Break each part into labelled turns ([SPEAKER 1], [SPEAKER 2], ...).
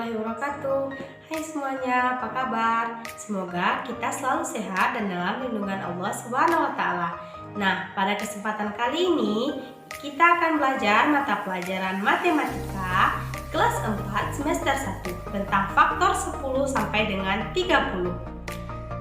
[SPEAKER 1] warahmatullahi wabarakatuh. Hai semuanya, apa kabar? Semoga kita selalu sehat dan dalam lindungan Allah Subhanahu wa taala. Nah, pada kesempatan kali ini kita akan belajar mata pelajaran matematika kelas 4 semester 1 tentang faktor 10 sampai dengan 30.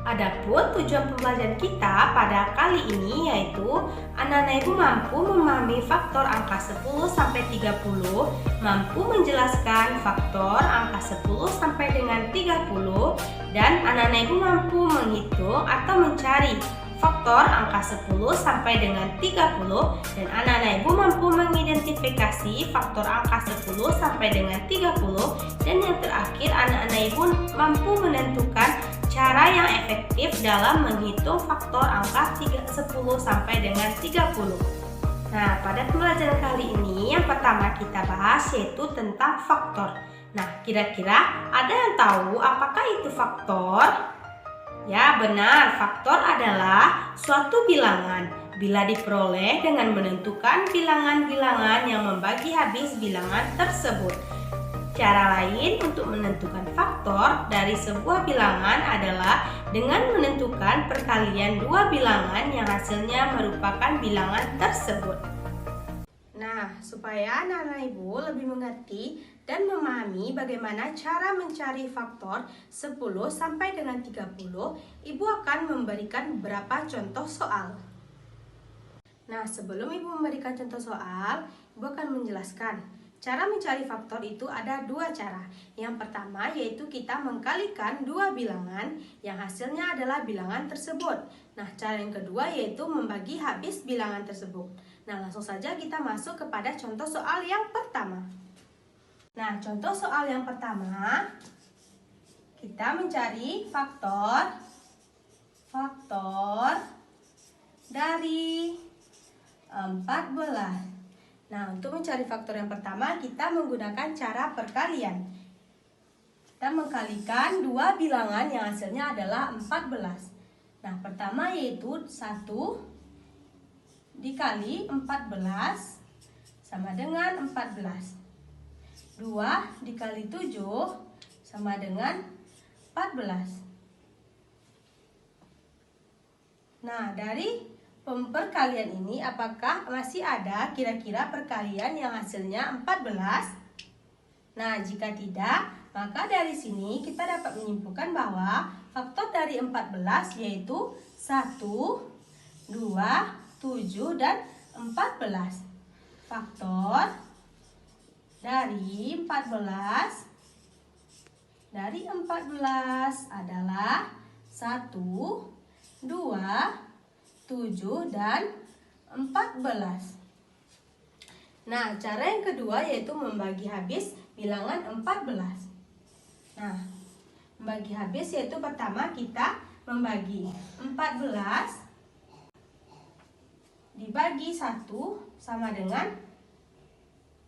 [SPEAKER 1] Adapun tujuan pembelajaran kita pada kali ini yaitu anak-anak ibu mampu memahami faktor angka 10 sampai 30, mampu menjelaskan faktor angka 10 sampai dengan 30, dan anak-anak ibu mampu menghitung atau mencari faktor angka 10 sampai dengan 30, dan anak-anak ibu mampu mengidentifikasi faktor angka 10 sampai dengan 30, dan yang terakhir anak-anak ibu mampu menentukan cara yang efektif dalam menghitung faktor angka 10 sampai dengan 30. Nah, pada pembelajaran kali ini yang pertama kita bahas yaitu tentang faktor. Nah, kira-kira ada yang tahu apakah itu faktor? Ya, benar. Faktor adalah suatu bilangan bila diperoleh dengan menentukan bilangan-bilangan yang membagi habis bilangan tersebut. Cara lain untuk menentukan faktor dari sebuah bilangan adalah dengan menentukan perkalian dua bilangan yang hasilnya merupakan bilangan tersebut. Nah, supaya anak-anak ibu lebih mengerti dan memahami bagaimana cara mencari faktor 10 sampai dengan 30, ibu akan memberikan beberapa contoh soal. Nah, sebelum ibu memberikan contoh soal, ibu akan menjelaskan cara mencari faktor itu ada dua cara. Yang pertama yaitu kita mengkalikan dua bilangan yang hasilnya adalah bilangan tersebut. Nah, cara yang kedua yaitu membagi habis bilangan tersebut. Nah, langsung saja kita masuk kepada contoh soal yang pertama. Nah, contoh soal yang pertama, kita mencari faktor dari 14. Nah, untuk mencari faktor yang pertama, kita menggunakan cara perkalian. Kita mengkalikan dua bilangan yang hasilnya adalah 14. Nah, pertama yaitu 1 dikali 14 sama dengan 14. 2 dikali 7 sama dengan 14. Nah, dari perkalian ini apakah masih ada kira-kira perkalian yang hasilnya 14? Nah, jika tidak, maka dari sini kita dapat menyimpulkan bahwa faktor dari 14 yaitu 1, 2, 7, dan 14. Faktor dari 14 adalah 1, 2, 7, dan 14. Nah, cara yang kedua yaitu membagi habis bilangan 14. Nah, membagi habis yaitu pertama kita membagi 14 dibagi 1 sama dengan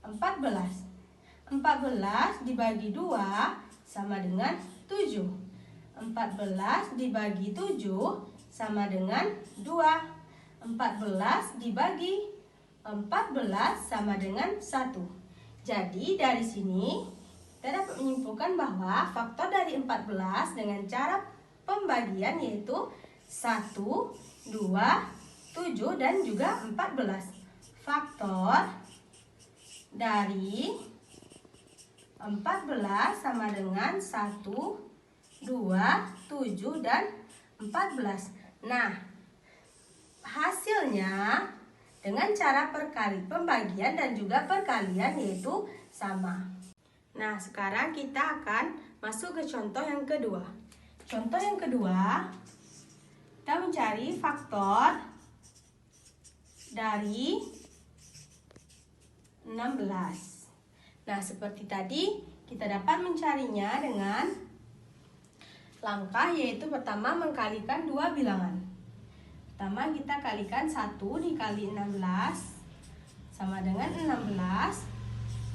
[SPEAKER 1] 14. 14 dibagi 2 sama dengan 7. 14 dibagi 7 sama dengan 2. 14 dibagi 14 sama dengan 1. Jadi dari sini kita dapat menyimpulkan bahwa faktor dari 14 dengan cara pembagian yaitu 1, 2, 7, dan juga 14. Faktor dari 14 sama dengan 1, 2, 7, dan 14. Nah, hasilnya dengan cara pembagian dan juga perkalian yaitu sama. Nah, sekarang kita akan masuk ke contoh yang kedua. Contoh yang kedua, kita mencari faktor dari 16. Nah, seperti tadi kita dapat mencarinya dengan langkah yaitu pertama mengkalikan dua bilangan. Pertama kita kalikan 1 dikali 16 sama dengan 16.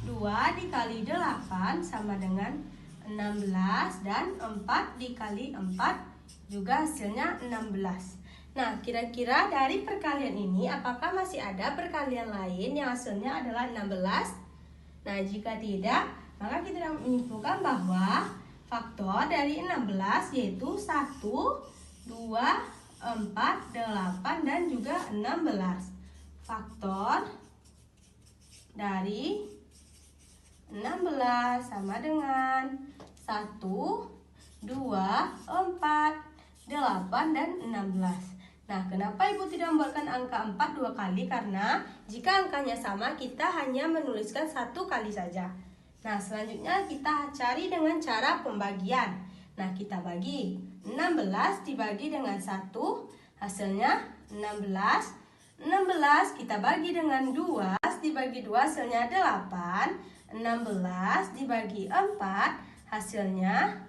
[SPEAKER 1] 2 dikali 8 sama dengan 16. Dan 4 dikali 4 juga hasilnya 16. Nah, kira-kira dari perkalian ini apakah masih ada perkalian lain yang hasilnya adalah 16? Nah, jika tidak, Maka kita dapat menyimpulkan bahwa faktor dari 16 yaitu 1, 2, 4, 8, dan juga 16. Faktor dari 16 sama dengan 1, 2, 4, 8, dan 16. Nah, kenapa Ibu tidak membuatkan angka 4 dua kali? Karena jika angkanya sama, kita hanya menuliskan satu kali saja. Nah, selanjutnya kita cari dengan cara pembagian. Nah, kita bagi 16 dibagi dengan 1, hasilnya 16. 16 kita bagi dengan 2, dibagi 2 hasilnya 8. 16 dibagi 4, hasilnya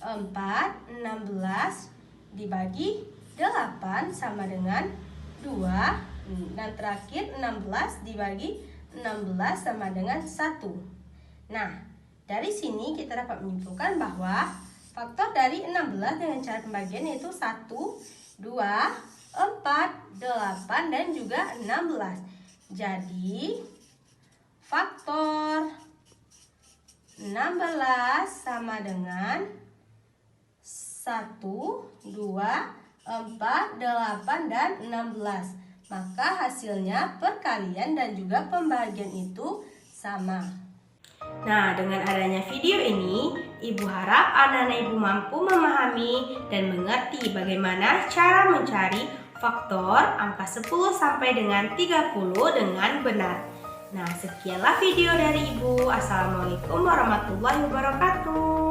[SPEAKER 1] 4. 16 dibagi 8 sama dengan 2. Dan terakhir 16 dibagi 16 sama dengan 1. Nah, dari sini kita dapat menyimpulkan bahwa faktor dari 16 dengan cara pembagian yaitu 1, 2, 4, 8, dan juga 16. Jadi, faktor 16 sama dengan 1, 2, 4, 8, dan 16. Maka hasilnya perkalian dan juga pembagian itu sama. Nah, dengan adanya video ini, Ibu harap anak-anak Ibu mampu memahami dan mengerti bagaimana cara mencari faktor angka 10 sampai dengan 30 dengan benar. Nah, sekianlah video dari Ibu. Assalamualaikum warahmatullahi wabarakatuh.